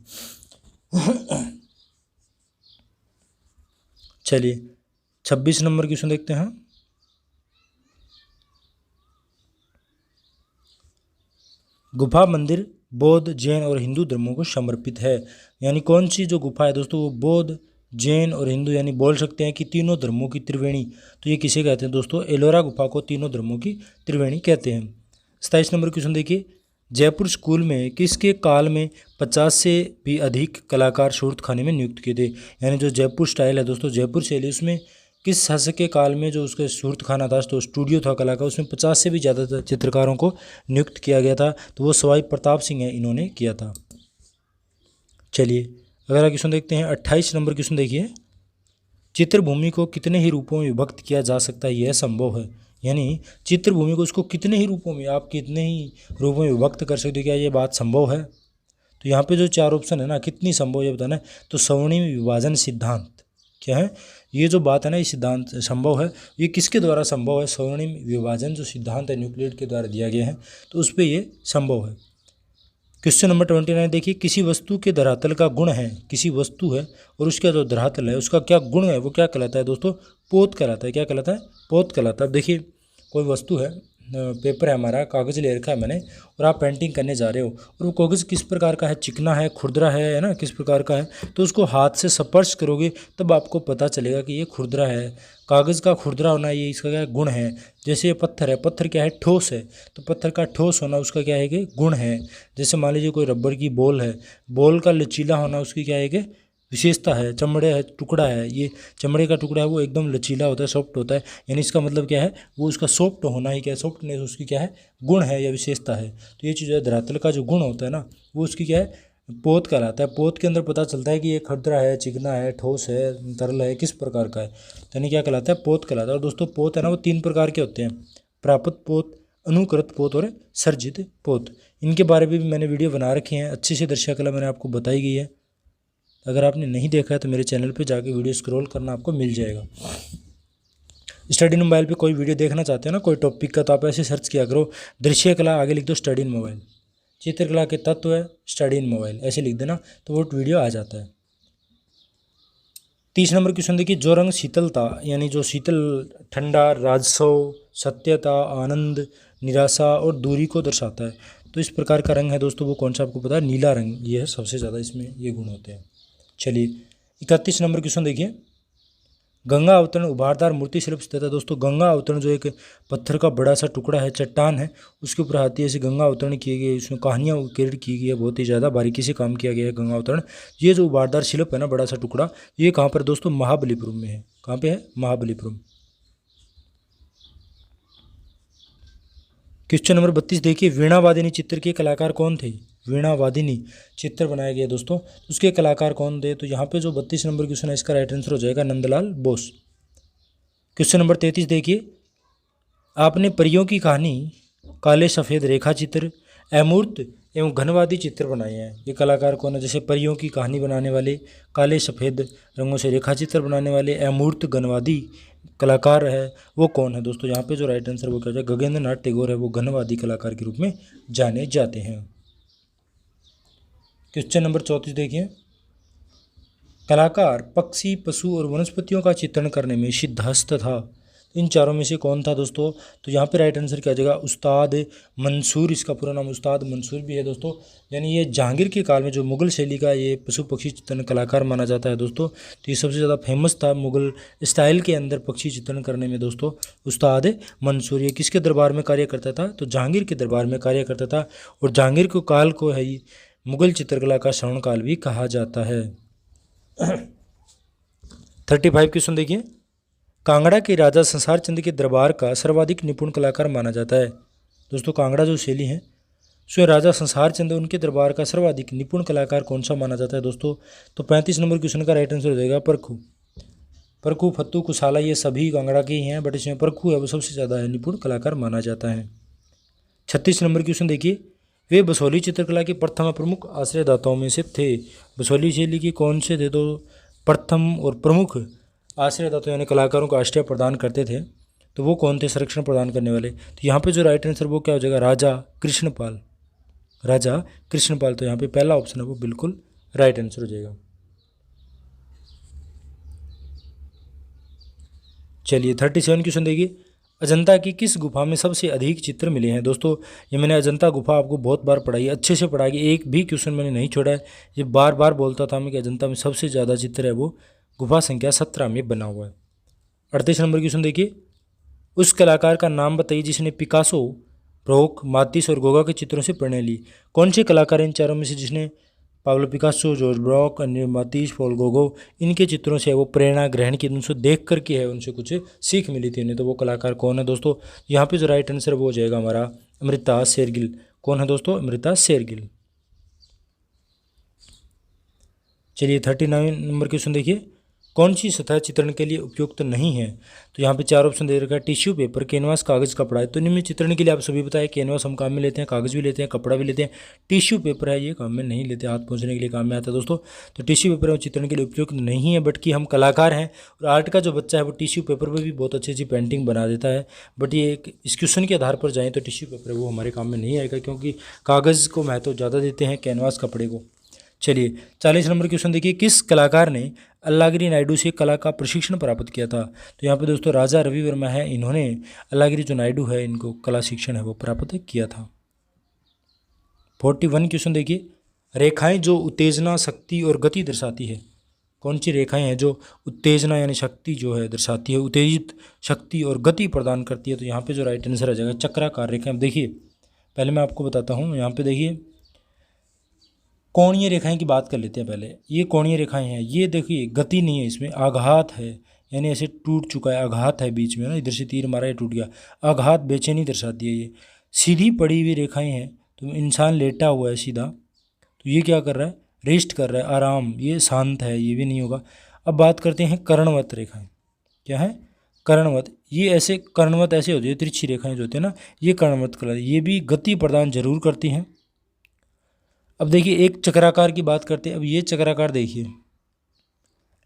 चलिए 26 नंबर क्वेश्चन देखते हैं। गुफा मंदिर बौद्ध, जैन और हिंदू धर्मों को समर्पित है। यानी कौन सी जो गुफा है दोस्तों वो बौद्ध, जैन और हिंदू, यानी बोल सकते हैं कि तीनों धर्मों की त्रिवेणी। तो ये किसे कहते हैं दोस्तों, एलोरा गुफा को तीनों धर्मों की त्रिवेणी कहते हैं। 27 नंबर क्वेश्चन देखिए। जयपुर स्कूल में किसके काल में 50 से भी अधिक कलाकार सूरत खाने में नियुक्त किए थे। यानी जो जयपुर स्टाइल है दोस्तों, जयपुर शैली, उसमें किस शासक के काल में जो उसका सूरत खाना था तो स्टूडियो था कला का, उसमें 50 से भी ज़्यादा चित्रकारों को नियुक्त किया गया था। तो वो सवाई प्रताप सिंह है, इन्होंने किया था। चलिए अगला क्वेश्चन देखते हैं। 28 नंबर क्वेश्चन देखिए। चित्रभूमि को कितने ही रूपों में विभक्त किया जा सकता है, यह संभव है। यानी चित्रभूमि को उसको कितने ही रूपों में, आप कितने ही रूपों में विभक्त कर सकते हो, क्या ये बात संभव है। तो यहाँ पे जो 4 ऑप्शन है ना, कितनी संभव ये बताना है। तो स्वर्णिम विभाजन सिद्धांत क्या है, ये जो बात है ना, ये सिद्धांत संभव है। ये किसके द्वारा संभव है, स्वर्णिम विभाजन जो सिद्धांत है न्यूक्लियड के द्वारा दिया गया है, तो उस पर ये संभव है। क्वेश्चन नंबर 29 देखिए। किसी वस्तु के धरातल का गुण है, किसी वस्तु है और उसका जो धरातल है उसका क्या गुण है, वो क्या कहलाता है दोस्तों, पोत कहलाता है। क्या कहलाता है, पोत कहलाता है। अब देखिए कोई वस्तु है, पेपर है हमारा, कागज़ ले रखा है मैंने, और आप पेंटिंग करने जा रहे हो और वो कागज़ किस प्रकार का है, चिकना है, खुरदरा है ना, किस प्रकार का है, तो उसको हाथ से स्पर्श करोगे तब आपको पता चलेगा कि ये खुरदरा है। कागज़ का खुरदरा होना ये इसका क्या गुण है। जैसे ये पत्थर है, पत्थर क्या है, ठोस है, तो पत्थर का ठोस होना उसका क्या है कि गुण है। जैसे मान लीजिए कोई रबर की बॉल है, बॉल का लचीला होना उसकी क्या है कि विशेषता है। चमड़े है, टुकड़ा है, ये चमड़े का टुकड़ा है वो एकदम लचीला होता है, सॉफ्ट होता है, यानी इसका मतलब क्या है, वो उसका सॉफ्ट होना ही क्या है, सॉफ्टनेस उसकी क्या है, गुण है या विशेषता है। तो ये चीज़ है, धरातल का जो गुण होता है ना वो उसकी क्या है, पोत कहलाता है। पोत के अंदर पता चलता है कि ये खरदरा है, चिकना है, ठोस है, तरल है, किस प्रकार का है, यानी क्या कहलाता है, पोत कहलाता है। और दोस्तों पोत है ना वो 3 प्रकार के होते हैं, प्राप्त पोत, अनुकृत पोत और सर्जित पोत। इनके बारे में भी मैंने वीडियो बना रखी हैं, अच्छी सी दृश्य कला मैंने आपको बताई गई है। अगर आपने नहीं देखा है तो मेरे चैनल पे जाके वीडियो स्क्रॉल करना आपको मिल जाएगा। स्टडी इन मोबाइल पे कोई वीडियो देखना चाहते हो ना कोई टॉपिक का, तो आप ऐसे सर्च किया करो दृश्य कला, आगे लिख दो स्टडी इन मोबाइल, चित्रकला के तत्व है स्टडी इन मोबाइल, ऐसे लिख देना तो वो वीडियो आ जाता है। 30 नंबर क्वेश्चन देखिए। जो रंग शीतलता यानी जो शीतल, ठंडा, राजस्व, सत्यता, आनंद, निराशा और दूरी को दर्शाता है, तो इस प्रकार का रंग है दोस्तों वो कौन सा, आपको पता है, नीला रंग। ये है सबसे ज़्यादा इसमें ये गुण होते हैं। चलिए 31 नंबर क्वेश्चन देखिए। गंगा अवतरण उभारदार मूर्ति शिल्प स्थित है। दोस्तों गंगा अवतरण जो एक पत्थर का बड़ा सा टुकड़ा है, चट्टान है, उसके ऊपर हाथी ऐसे गंगा अवतरण किए गए, इसमें कहानियाँ क्रिएट की गई है, बहुत ही ज़्यादा बारीकी से काम किया गया है गंगा अवतरण। ये जो उभारदार शिल्प है ना, बड़ा सा टुकड़ा, ये कहाँ पर दोस्तों, महाबलीपुरम में है। कहाँ पे है, महाबलीपुरम। क्वेश्चन नंबर 32 देखिए। वीणा वादिनी चित्र के कलाकार कौन थे, वीणा वादिनी चित्र बनाया गया दोस्तों, उसके कलाकार कौन थे। तो यहाँ पे जो 32 नंबर क्वेश्चन है इसका राइट आंसर हो जाएगा नंदलाल बोस। क्वेश्चन नंबर 33 देखिए। आपने परियों की कहानी, काले सफ़ेद रेखा चित्र, अमूर्त एवं घनवादी चित्र बनाए हैं, ये कलाकार कौन है। जैसे परियों की कहानी बनाने वाले, काले सफ़ेद रंगों से रेखा चित्र बनाने वाले, अमूर्त घनवादी कलाकार है, वो कौन है दोस्तों। यहाँ पे जो राइट आंसर वो क्या है, गगनेंद्र नाथ टैगोर है, वो घनवादी कलाकार के रूप में जाने जाते हैं। क्वेश्चन नंबर 34 देखिए। कलाकार पक्षी, पशु और वनस्पतियों का चित्रण करने में सिद्धहस्त था। इन चारों में से कौन था दोस्तों? तो यहाँ पे राइट आंसर क्या आ जाएगा? उस्ताद मंसूर, इसका पूरा नाम उस्ताद मंसूर भी है दोस्तों। यानी ये जहांगीर के काल में जो मुगल शैली का ये पशु पक्षी चित्रण कलाकार माना जाता है दोस्तों। तो ये सबसे ज़्यादा फेमस था मुगल स्टाइल के अंदर पक्षी चित्रण करने में दोस्तों, उस्ताद मंसूर। ये किसके दरबार में कार्य करता था? तो जहांगीर के दरबार में कार्य करता था। और जहांगीर को काल को है मुगल चित्रकला का स्वर्ण काल भी कहा जाता है। 35 क्वेश्चन देखिए। कांगड़ा के राजा संसार चंद के दरबार का सर्वाधिक निपुण कलाकार माना जाता है। दोस्तों कांगड़ा जो शैली है सो राजा संसार चंद उनके दरबार का सर्वाधिक निपुण कलाकार कौन सा माना जाता है दोस्तों? तो 35 नंबर क्वेश्चन का राइट आंसर हो जाएगा परखू। परखू, फत्तू, कुशाला ये सभी कांगड़ा के ही हैं, बट इसमें परखू है वो सबसे ज़्यादा है निपुण कलाकार माना जाता है। 36 नंबर क्वेश्चन देखिए। वे बसोहली चित्रकला के प्रथम प्रमुख आश्रयदाताओं में से थे। बसोहली शैली के कौन से थे? तो प्रथम और प्रमुख आश्रयदाता यानी कलाकारों को आश्रय प्रदान करते थे, तो वो कौन थे संरक्षण प्रदान करने वाले? तो यहाँ पे जो राइट आंसर वो क्या हो जाएगा? राजा कृष्णपाल। राजा कृष्णपाल, तो यहाँ पे पहला ऑप्शन है वो बिल्कुल राइट आंसर हो जाएगा। चलिए 37 क्वेश्चन देखिए। अजंता की किस गुफा में सबसे अधिक चित्र मिले हैं? दोस्तों ये मैंने अजंता गुफा आपको बहुत बार पढ़ाई है, अच्छे से पढ़ाई, एक भी क्वेश्चन मैंने नहीं छोड़ा है। ये बार बार बोलता था मैं कि अजंता में सबसे ज़्यादा चित्र है वो गुफा संख्या 17 में बना हुआ है। 38 नंबर क्वेश्चन देखिए। उस कलाकार का नाम बताइए जिसने पिकासो, ब्रोक, मातिस और गोगा के चित्रों से प्रेरणा ली। कौन से कलाकार इन चारों में से जिसने पाब्लो पिकासो, जॉर्ज ब्रॉक, अन्य मातिस, पॉल गोगो इनके चित्रों से वो प्रेरणा ग्रहण की, उनसे देख करके है उनसे कुछ सीख मिली थी उन्हें, तो वो कलाकार कौन है दोस्तों? यहाँ पे जो राइट आंसर वो हो जाएगा हमारा अमृता शेरगिल। कौन है दोस्तों? अमृता शेरगिल। चलिए 39 नंबर क्वेश्चन देखिए। कौन सी सतह चित्रण के लिए उपयुक्त नहीं है? तो यहाँ पे 4 ऑप्शन दे रखा है। टिश्यू पेपर, कैनवास, कागज, कपड़ा है। तो इनमें चित्रण के लिए आप सभी बताएं, कैनवास हम काम में लेते हैं, कागज भी लेते हैं, कपड़ा भी लेते हैं। टिश्यू पेपर है ये काम में नहीं लेते, हाथ पोंछने के लिए काम में आता है दोस्तों। तो टिश्यू पेपर चित्रण के लिए उपयुक्त नहीं है, बट कि हम कलाकार हैं और आर्ट का जो बच्चा है वो टिश्यू पेपर पर भी बहुत अच्छी अच्छी पेंटिंग बना देता है, बट ये एक इस क्वेश्चन के आधार पर जाएँ तो टिश्यू पेपर वो हमारे काम में नहीं आएगा, क्योंकि कागज़ को महत्व ज़्यादा देते हैं, कैनवास, कपड़े को। चलिए 40 नंबर क्वेश्चन देखिए। किस कलाकार ने अल्लागिरी नायडू से कला का प्रशिक्षण प्राप्त किया था? तो यहाँ पे दोस्तों राजा रवि वर्मा है, इन्होंने अल्लागिरी जो नायडू है इनको कला शिक्षण है वो प्राप्त किया था। 41 क्वेश्चन देखिए। रेखाएं जो उत्तेजना, शक्ति और गति दर्शाती है, कौन सी रेखाएं हैं जो उत्तेजना यानी शक्ति जो है दर्शाती है, उत्तेजित शक्ति और गति प्रदान करती है? तो यहाँ पे जो राइट आंसर आ जाएगा चक्राकार रेखाएं। देखिए पहले मैं आपको बताता हूँ, यहाँ पे देखिए कोणीय रेखाएं की बात कर लेते हैं पहले। ये कोणीय रेखाएं हैं, ये देखिए गति नहीं है इसमें, आघात है, यानी ऐसे टूट चुका है, आघात है बीच में ना, इधर से तीर मारा है टूट गया, आघात बेचैनी दर्शाती है। ये सीधी पड़ी हुई रेखाएं हैं, तो इंसान लेटा हुआ है सीधा, तो ये क्या कर रहा है? रेस्ट कर रहा है, आराम, ये शांत है, ये भी नहीं होगा। अब बात करते हैं कर्णवत रेखाएं। क्या है? कर्णवत। ये ऐसे कर्णवत ऐसे होती है, तिरछी रेखाएं जो होती है ना, ये कर्णवत कलर, ये भी गति प्रदान जरूर करती हैं। अब देखिए एक चक्राकार की बात करते हैं। अब ये चक्राकार देखिए,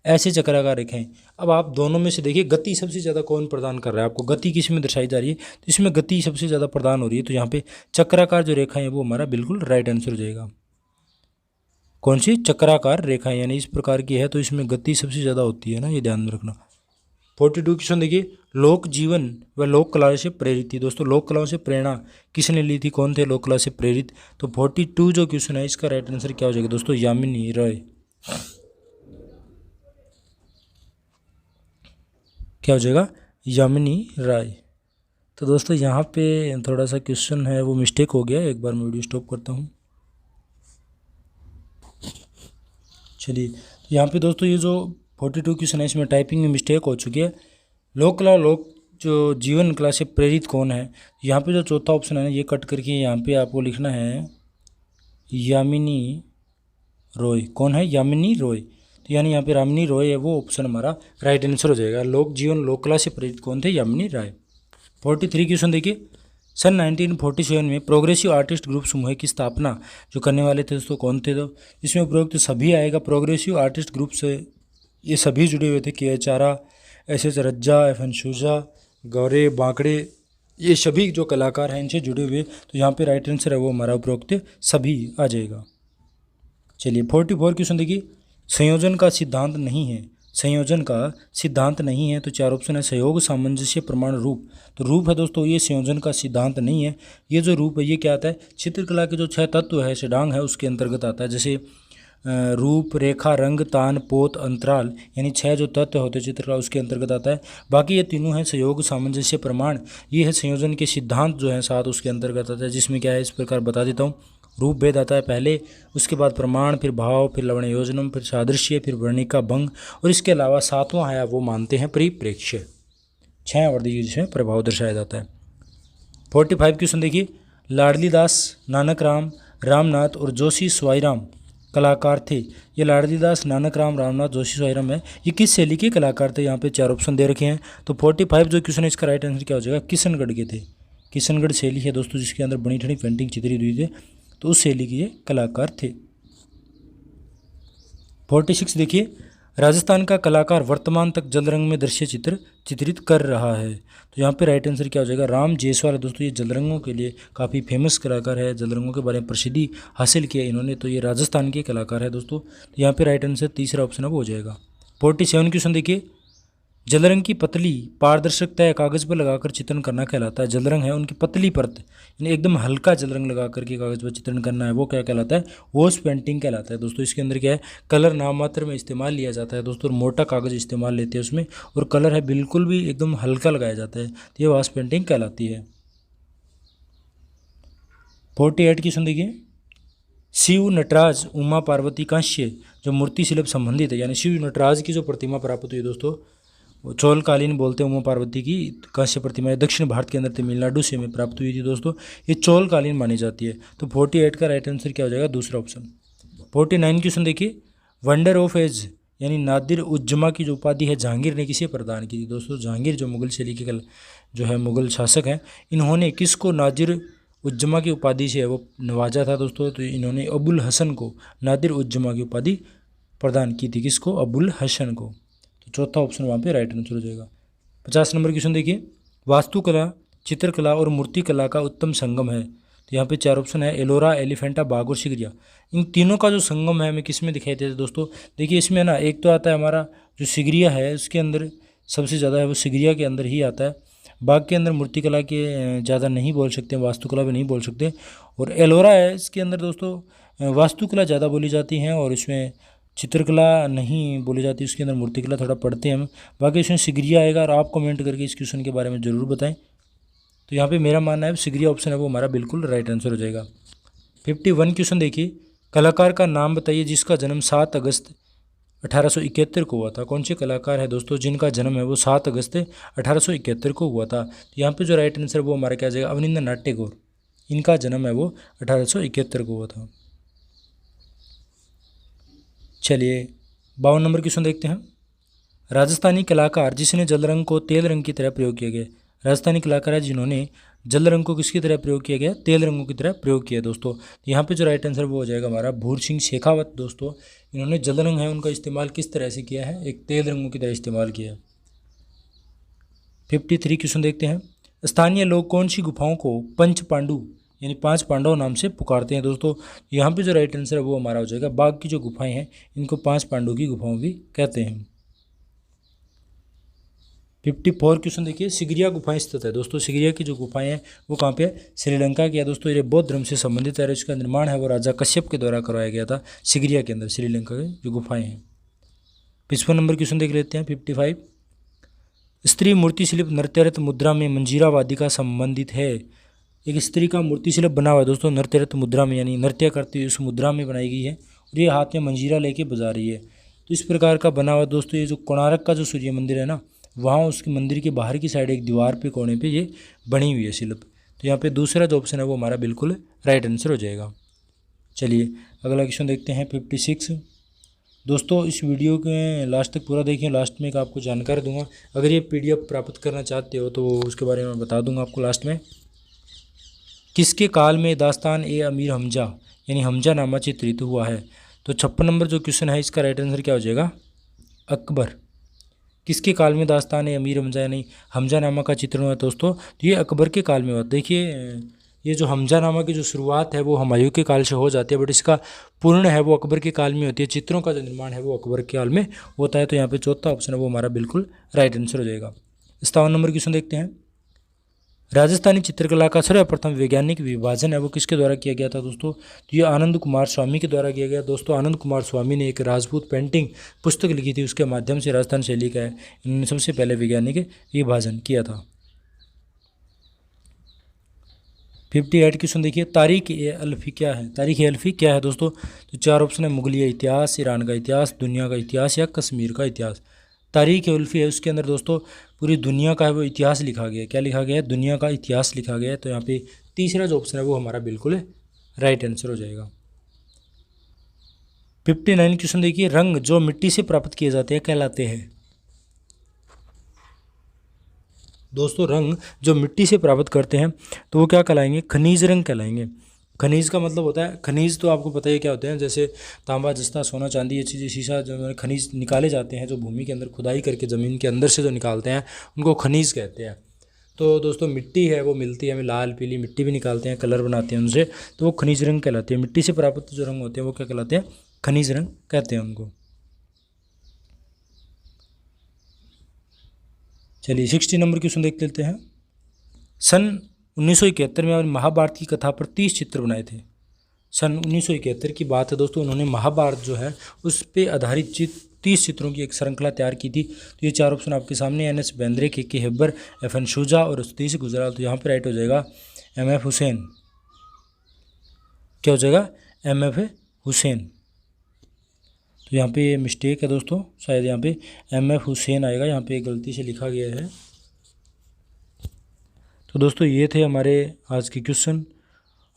ऐसे चक्राकार रेखाएं। अब आप दोनों में से देखिए गति सबसे ज़्यादा कौन प्रदान कर रहा है आपको, गति किस में दर्शाई जा रही है? तो इसमें गति सबसे ज़्यादा प्रदान हो रही है, तो यहाँ पे चक्राकार जो रेखाएं हैं वो हमारा बिल्कुल राइट आंसर हो जाएगा। कौन सी? चक्राकार रेखाएं, यानी इस प्रकार की है तो इसमें गति सबसे ज़्यादा होती है ना, ये ध्यान में रखना। 42 क्वेश्चन देखिए। लोक जीवन व लोक कला से प्रेरित थी। दोस्तों लोक कलाओं से प्रेरणा किसने ली थी, कौन थे लोक कला से प्रेरित? तो 42 जो क्वेश्चन है इसका राइट आंसर क्या हो जाएगा दोस्तों? यामिनी राय। क्या हो जाएगा? यामिनी राय। तो दोस्तों यहाँ पे थोड़ा सा क्वेश्चन है वो मिस्टेक हो गया, एक बार मैं वीडियो स्टॉप करता हूँ। चलिए यहाँ पे दोस्तों ये जो 42 क्वेश्चन है इसमें टाइपिंग में मिस्टेक हो चुकी है। लोक कला, लोक जो जीवन कला से प्रेरित कौन है? यहाँ पे जो चौथा ऑप्शन है ना, ये कट करके यहाँ पे आपको लिखना है यामिनी रॉय। कौन है? यामिनी रॉय। तो यानी यहाँ पे यामिनी रॉय है वो ऑप्शन हमारा राइट आंसर हो जाएगा। लोक जीवन लोक कला से प्रेरित कौन थे? यामिनी राय। 43 क्वेश्चन देखिए। सन 1947 में प्रोग्रेसिव आर्टिस्ट ग्रुप समूह की स्थापना जो करने वाले थे दोस्तों कौन थे? तो इसमें उपरोक्त सभी आएगा। प्रोग्रेसिव आर्टिस्ट ग्रुप से ये सभी जुड़े हुए थे, के चारा, एस रज्जा, FN सूजा, गौरे बांकड़े, ये सभी जो कलाकार हैं इनसे जुड़े हुए, तो यहाँ पे राइट आंसर है वो हमारा उपरोक्त सभी आ जाएगा। चलिए 44 क्वेश्चन देखिए। संयोजन का सिद्धांत नहीं है, संयोजन का सिद्धांत नहीं है। तो चार ऑप्शन है सहयोग, सामंजस्य, प्रमाण, रूप। तो रूप है दोस्तों, ये संयोजन का सिद्धांत नहीं है। ये जो रूप है ये क्या आता है, चित्रकला के जो 6 तत्व है, षडांग है, उसके अंतर्गत आता है। जैसे रूप, रेखा, रंग, तान, पोत, अंतराल, यानी 6 जो तत्व होते हैं चित्रकला उसके अंतर्गत आता है। बाकी ये तीनों हैं सहयोग, सामंजस्य, प्रमाण, ये है संयोजन के सिद्धांत जो है 7 उसके अंतर्गत आता है। जिसमें क्या है इस प्रकार बता देता हूँ। रूप भेद आता है पहले, उसके बाद प्रमाण, फिर भाव, फिर लवण योजनम, फिर सादृश्य, फिर वर्णिका भंग, और इसके अलावा 7वां है वो मानते हैं परिप्रेक्ष्य। 6 वर्दी जिसमें प्रभाव दर्शाया जाता है। 45 क्वेश्चन देखिए, लाडली दास, नानक राम, रामनाथ और जोशी स्वाईराम कलाकार थे। ये लाडली दास, नानक राम, रामनाथ, जोशी स्वाईराम है, ये किस शैली के कलाकार थे। यहाँ पे 4 ऑप्शन दे रखे हैं। तो 45 जो क्वेश्चन है इसका राइट आंसर क्या हो जाएगा, किशनगढ़ के थे। किशनगढ़ शैली है दोस्तों, जिसके अंदर बनी ठनी पेंटिंग चित्रित हुई थी, तो उस शैली के ये कलाकार थे। 46 देखिए, राजस्थान का कलाकार वर्तमान तक जल रंग में दृश्य चित्र चित्रित कर रहा है। तो यहाँ पे राइट आंसर क्या हो जाएगा, राम जायसवाल है दोस्तों। ये जल रंगों के लिए काफ़ी फेमस कलाकार है, जल रंगों के बारे में प्रसिद्धि हासिल की है इन्होंने, तो ये राजस्थान के कलाकार है दोस्तों। तो यहाँ पे राइट आंसर तीसरा ऑप्शन है वो हो जाएगा। 47 क्वेश्चन देखिए, जल रंग की पतली पारदर्शक तय कागज़ पर लगाकर चित्रण करना कहलाता है। जल रंग है उनकी पतली परत, यानी एकदम हल्का जल रंग लगा करके कागज़ पर चित्रण करना है, वो क्या कहलाता है, वॉश पेंटिंग कहलाता है दोस्तों। इसके अंदर क्या है, कलर नाम मात्र में इस्तेमाल लिया जाता है दोस्तों, और मोटा कागज़ इस्तेमाल लेते हैं उसमें, और कलर है बिल्कुल भी एकदम हल्का लगाया जाता है, तो ये वॉश पेंटिंग कहलाती है। 48 की सुन देखिए, शिव, नटराज, उमा पार्वती, कांस्य जो मूर्ति शिल्प संबंधित है, यानी शिव नटराज की जो प्रतिमा प्राप्त हुई है दोस्तों, वो चोलकालीन बोलते हैं। उमा पार्वती की कांस्य प्रतिमा दक्षिण भारत के अंदर तमिलनाडु से में प्राप्त हुई थी दोस्तों, ये चोलकालीन मानी जाती है। तो 48 का राइट आंसर क्या हो जाएगा, दूसरा ऑप्शन। 49 क्वेश्चन देखिए, वंडर ऑफ एज यानी नादिर उज्जमा की जो उपाधि है जहांगीर ने किसे प्रदान की थी दोस्तों। जहांगीर जो मुगल शैली के जो है मुगल शासक हैं, इन्होंने किसको नादिर उज्जमा की उपाधि से वो नवाजा था दोस्तों। तो इन्होंने अबुल हसन को नादिर उज्जमा की उपाधि प्रदान की थी, किसको, अबुल हसन को। तो चौथा ऑप्शन वहाँ पे राइट आंसर हो जाएगा। 50 नंबर क्वेश्चन देखिए, वास्तुकला, चित्रकला और मूर्तिकला का उत्तम संगम है। तो यहाँ पे 4 ऑप्शन है, एलोरा, एलिफेंटा, बाघ और सिगरिया। इन तीनों का जो संगम है हमें किस में दिखाई देता है दोस्तों। देखिए इसमें ना एक तो आता है हमारा जो सिगरिया है, उसके अंदर सबसे ज़्यादा है वो सिगरिया के अंदर ही आता है। बाघ के अंदर मूर्तिकला के ज़्यादा नहीं बोल सकते, वास्तुकला भी नहीं बोल सकते। और एलोरा है, इसके अंदर दोस्तों वास्तुकला ज़्यादा बोली जाती हैं, और इसमें चित्रकला नहीं बोली जाती, उसके अंदर मूर्तिकला थोड़ा पढ़ते हैं हम। बाकी इसमें सिगरिया आएगा, और आप कमेंट करके इस क्वेश्चन के बारे में ज़रूर बताएं। तो यहाँ पे मेरा मानना है सिगरिया ऑप्शन है वो हमारा बिल्कुल राइट आंसर हो जाएगा। 51 क्वेश्चन देखिए, कलाकार का नाम बताइए जिसका जन्म 7 अगस्त 1871 को हुआ था। कौन से कलाकार है दोस्तों जिनका जन्म है वो 7 अगस्त 1871 को हुआ था। तो यहाँ पे जो राइट आंसर वो हमारा क्या जाएगा, अवनिंद्रनाथ टैगोर, इनका जन्म है वो 1871 को हुआ था। चलिए 52 नंबर क्वेश्चन देखते हैं, राजस्थानी कलाकार जिसने जल रंग को तेल रंग की तरह प्रयोग किया गया। राजस्थानी कलाकार है जिन्होंने जल रंग को किसकी तरह प्रयोग किया गया, तेल रंगों की तरह प्रयोग किया दोस्तों। यहाँ पे जो राइट आंसर वो हो जाएगा हमारा भूर सिंह शेखावत दोस्तों। इन्होंने जल रंग है उनका इस्तेमाल किस तरह से किया है, एक तेल रंगों की तरह इस्तेमाल किया है। 53 क्वेश्चन देखते हैं, स्थानीय लोग कौन सी गुफाओं को पंच पांडु यानी 5 पांडव नाम से पुकारते हैं दोस्तों। यहाँ पे जो राइट आंसर है वो हमारा हो जाएगा बाघ की जो गुफाएं हैं इनको 5 पांडु की गुफाओं भी कहते हैं। 54 क्वेश्चन देखिए, सिगरिया गुफाएं स्थित है दोस्तों। सिगरिया की जो गुफाएं हैं वो कहाँ पे है, श्रीलंका की है दोस्तों। ये बौद्ध धर्म से संबंधित है, इसका निर्माण है वो राजा कश्यप के द्वारा करवाया गया था। सिगरिया के अंदर श्रीलंका की जो गुफाएं हैं। 55 नंबर क्वेश्चन देख लेते हैं 55, स्त्री मूर्ति शिल्प नृत्यरत मुद्रा में मंजीरा वादिका संबंधित है। एक स्त्री का मूर्ति शिल्प बना हुआ है दोस्तों नृत्यरत मुद्रा में, यानी नृत्य करती हुई उस मुद्रा में बनाई गई है, और ये हाथ में मंजीरा लेके बजा रही है। तो इस प्रकार का बना हुआ दोस्तों ये जो कोणार्क का जो सूर्य मंदिर है ना, वहाँ उसके मंदिर के बाहर की साइड एक दीवार पे कोने पे ये बनी हुई है शिल्प। तो यहाँ पे दूसरा जो ऑप्शन है वो हमारा बिल्कुल राइट आंसर हो जाएगा। चलिए अगला क्वेश्चन देखते हैं 56। दोस्तों इस वीडियो के लास्ट तक पूरा देखें, लास्ट में एक आपको जानकारी दूंगा। अगर ये PDF प्राप्त करना चाहते हो तो उसके बारे में बता दूंगा आपको लास्ट में। किसके काल में दास्तान ए अमीर हमजा यानी हमजा नामा चित्रित हुआ है। तो 56 नंबर जो क्वेश्चन है इसका राइट आंसर क्या हो जाएगा, अकबर। किसके काल में दास्तान ए अमीर हमजा यानी हमजा नामा का चित्रण हुआ दोस्तों, तो ये अकबर के काल में हुआ। देखिए ये जो हमजानामा की जो शुरुआत है वो हुमायूं के काल से हो जाती है, बट इसका पूर्ण है वो अकबर के काल में होती है। चित्रों का जो निर्माण है वो अकबर के काल में होता है। तो यहाँ पे चौथा ऑप्शन है वो हमारा बिल्कुल राइट आंसर हो जाएगा। 57 नंबर क्वेश्चन देखते हैं। राजस्थानी चित्रकला का सर्वप्रथम वैज्ञानिक विभाजन है वो किसके द्वारा किया गया था दोस्तों? तो ये आनंद कुमार स्वामी के द्वारा किया गया। दोस्तों आनंद कुमार स्वामी ने एक राजपूत पेंटिंग पुस्तक लिखी थी, उसके माध्यम से राजस्थान शैली का है इन्होंने सबसे पहले वैज्ञानिक विभाजन किया था। 58 क्वेश्चन देखिए, तारीख ए अल्फी क्या है? तारीख ए अल्फी क्या है दोस्तों? तो 4 ऑप्शन है, मुगलिया इतिहास, ईरान का इतिहास, दुनिया का इतिहास या कश्मीर का इतिहास। तारीख ए अल्फी है उसके अंदर दोस्तों पूरी दुनिया का है वो इतिहास लिखा गया है। क्या लिखा गया है? दुनिया का इतिहास लिखा गया है। तो यहाँ पे तीसरा जो ऑप्शन है वो हमारा बिल्कुल राइट आंसर हो जाएगा। 59 क्वेश्चन देखिए, रंग जो मिट्टी से प्राप्त किए जाते हैं कहलाते हैं? दोस्तों रंग जो मिट्टी से प्राप्त करते हैं तो वो क्या कहलाएंगे? खनिज रंग कहलाएंगे। खनिज का मतलब होता है, खनिज तो आपको पता ही क्या होते हैं, जैसे तांबा, जस्ता, सोना, चांदी, ये चीज़ें, शीशा, जो खनिज निकाले जाते हैं जो भूमि के अंदर खुदाई करके ज़मीन के अंदर से जो निकालते हैं उनको खनिज कहते हैं। तो दोस्तों मिट्टी है वो मिलती है हमें, लाल पीली मिट्टी भी निकालते हैं, कलर बनाते हैं उनसे, तो वो खनिज रंग कहलाते हैं। मिट्टी से प्राप्त जो रंग होते हैं वो क्या कहलाते हैं? खनिज रंग कहते हैं उनको। चलिए 60 नंबर क्वेश्चन देख लेते हैं। सन 1971 में महाभारत की कथा पर 30 चित्र बनाए थे। सन 1971 की बात है दोस्तों, उन्होंने महाभारत जो है उस पर आधारित 30 चित्रों की एक श्रृंखला तैयार की थी। तो ये 4 ऑप्शन आपके सामने, एन एस बेंद्रे, के हेब्बर, एफ एन शुजा और सतीश गुजराल। तो यहाँ पर राइट हो जाएगा एम एफ हुसैन। क्या हो जाएगा? M F Husain. तो यहाँ पे मिस्टेक है दोस्तों, शायद यहाँ पे एम एफ हुसैन आएगा, यहाँ पे गलती से लिखा गया है। तो दोस्तों ये थे हमारे आज के क्वेश्चन।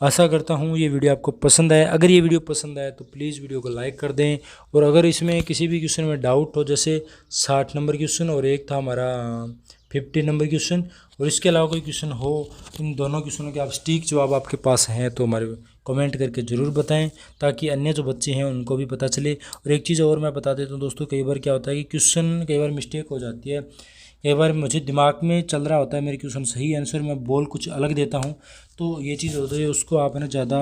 आशा करता हूँ ये वीडियो आपको पसंद आया। अगर ये वीडियो पसंद आया तो प्लीज़ वीडियो को लाइक कर दें, और अगर इसमें किसी भी क्वेश्चन में डाउट हो, जैसे 60 नंबर क्वेश्चन और एक था हमारा 50 नंबर क्वेश्चन, और इसके अलावा कोई क्वेश्चन हो, इन दोनों क्वेश्चनों के आप सटीक जवाब आपके पास हैं तो हमारे कमेंट करके ज़रूर बताएं, ताकि अन्य जो बच्चे हैं उनको भी पता चले। और एक चीज़ और मैं बता देता हूँ दोस्तों, कई बार क्या होता है कि क्वेश्चन कई बार मिस्टेक हो जाती है। कई बार मुझे दिमाग में चल रहा होता है मेरे क्वेश्चन सही आंसर, मैं बोल कुछ अलग देता हूँ, तो ये चीज़ होती है। उसको आप है ना ज़्यादा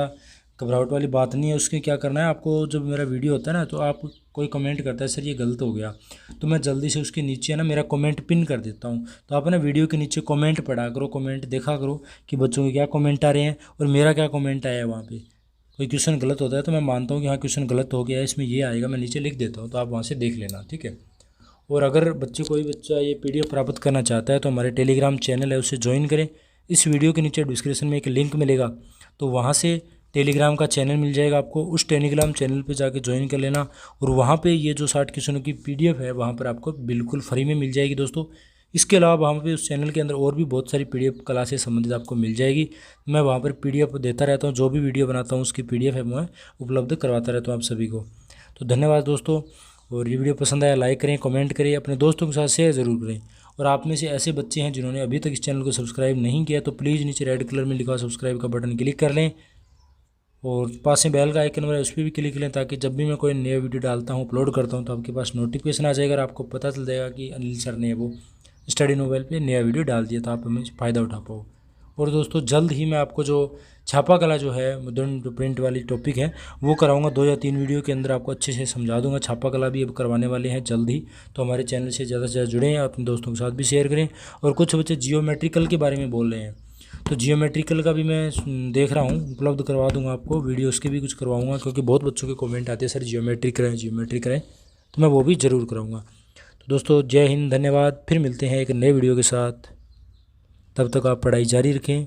घबराहट वाली बात नहीं है। उसके क्या करना है आपको, जब मेरा वीडियो होता है ना तो आप कोई कमेंट करता है सर ये गलत हो गया, तो मैं जल्दी से उसके नीचे है ना मेरा कमेंट पिन कर देता हूँ। तो आप ना वीडियो के नीचे कमेंट पढ़ा करो, कमेंट देखा करो कि बच्चों के क्या कमेंट आ रहे हैं और मेरा क्या कमेंट आया है वहाँ पर। कोई क्वेश्चन गलत होता है तो मैं मानता हूँ कि हाँ क्वेश्चन गलत हो गया है, इसमें ये आएगा, मैं नीचे लिख देता हूँ, तो आप वहाँ से देख लेना, ठीक है। और अगर कोई बच्चा ये PDF प्राप्त करना चाहता है तो हमारे टेलीग्राम चैनल है उसे ज्वाइन करें। इस वीडियो के नीचे डिस्क्रिप्शन में एक लिंक मिलेगा, तो वहाँ से टेलीग्राम का चैनल मिल जाएगा आपको। उस टेलीग्राम चैनल पे जाके ज्वाइन कर लेना, और वहाँ पे ये जो 60 क्वेश्चनों की PDF है वहाँ पर आपको बिल्कुल फ्री में मिल जाएगी दोस्तों। इसके अलावा वहाँ पे उस चैनल के अंदर और भी बहुत सारी PDF कला से संबंधित आपको मिल जाएगी। मैं वहाँ पर PDF देता रहता हूँ, जो भी वीडियो बनाता हूँ उसकी PDF है मैं उपलब्ध करवाता रहता हूँ आप सभी को। तो धन्यवाद दोस्तों, और ये वीडियो पसंद आया लाइक करें, कमेंट करें, अपने दोस्तों के साथ शेयर ज़रूर करें। और आप में से ऐसे बच्चे हैं जिन्होंने अभी तक इस चैनल को सब्सक्राइब नहीं किया तो प्लीज़ नीचे रेड कलर में लिखा सब्सक्राइब का बटन क्लिक कर लें, और पास में बेल का आइकन है उस पर भी क्लिक करें, ताकि जब भी मैं कोई नया वीडियो डालता हूँ, अपलोड करता हूँ, तो आपके पास नोटिफिकेशन आ जाएगा और आपको पता चल जाएगा कि अनिल सर ने वो स्टडी मोबाइल पे नया वीडियो डाल दिया, तो आप हमें फ़ायदा उठा पाओ। और दोस्तों जल्द ही मैं आपको जो छापा कला जो है मुद्रण जो प्रिंट वाली टॉपिक है वो कराऊंगा, 2 या 3 वीडियो के अंदर आपको अच्छे से समझा दूंगा। छापा कला भी अब करवाने वाले हैं जल्द ही, तो हमारे चैनल से ज़्यादा जुड़े हैं, अपने दोस्तों के साथ भी शेयर करें। और कुछ बच्चे जियोमेट्रिकल के बारे में बोल रहे हैं, तो जियोमेट्रिकल का भी मैं देख रहा हूँ, उपलब्ध करवा दूंगा आपको वीडियो, उसके भी कुछ करवाऊँगा, क्योंकि बहुत बच्चों के कॉमेंट आते हैं सर जियोमेट्री करें, तो मैं वो भी ज़रूर कराऊँगा। तो दोस्तों जय हिंद, धन्यवाद, फिर मिलते हैं एक नए वीडियो के साथ। तब तक आप पढ़ाई जारी रखें।